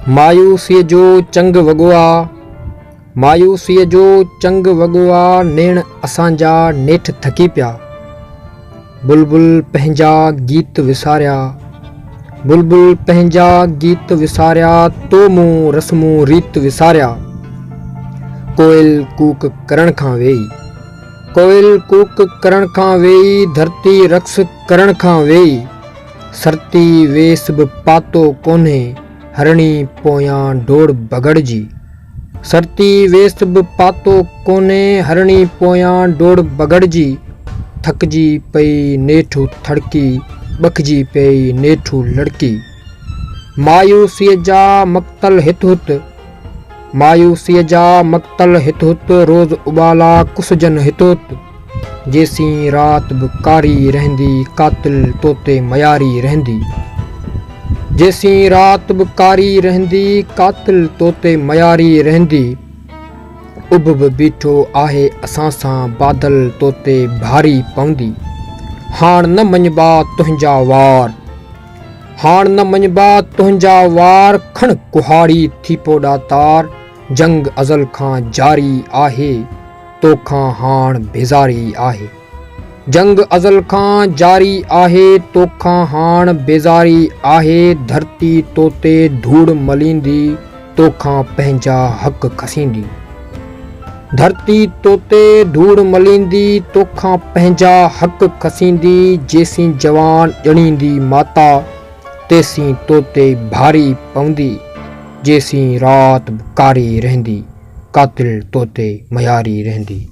मायूसीअ जो चंग वॻो आ, मायूसीअ जो चंग वॻो आ, नेण असांजा नेठ थकी पिया। बुलबुल पंहिंजा गीत विसारिया, बुलबुल पंहिंजा गीत विसारिया, तो मूं रस्मूं रीत विसारिया। कोयल कूक करण खां वेही, कोयल कूक करण खां वेही, धरती रक्स करण खां वेही, सरती वेस बि पातो कोन्हे, हरणी पोयां डोड़ बगड़जी। सरती वेस बि पातो कोन्हे, हरणी पोयां डोड़ बगड़जी। थकजी पई नेठू थड़की, बखजी पई नेठू लड़की। मायूसीअ जा मक़तल हित हुत, मायूसीअ जा मक़तल हित हुत, रोज़ उबाला कुसजन हित हुत। जेसीं रात बि कारी रहंदी, कातिल तोते मयारी रहंदी। जेसीं रात बि कारी रहंदी, कातिल तोते मयारी रहंदी। उभ बि बीठो आहे असां सां, बादल तोते भारी पवंदी। हाण न मञबा तुंहिंजा वार, हाण न मञबा तुंहिंजा वार, खण कुहाड़ी थी पोॾा तार। जंग अज़ल खां जारी आहे, तोखां हाण बेज़ारी आहे। जंग अज़ल खां जारी आहे, तोखां हाण बेज़ारी आहे। धरती तोते धूड़ मलींदी, तोखां पंहिंजा हक़ खसींदी। धरती तोते धूड़ मलींदी, तोखां पंहिंजा हक़ खसींदी। जेसीं जवान ॼणींदी माता, तेसीं तोते भारी पवंदी। जेसीं रात कारी रहंदी, कातिल तोते मयारी रहंदी।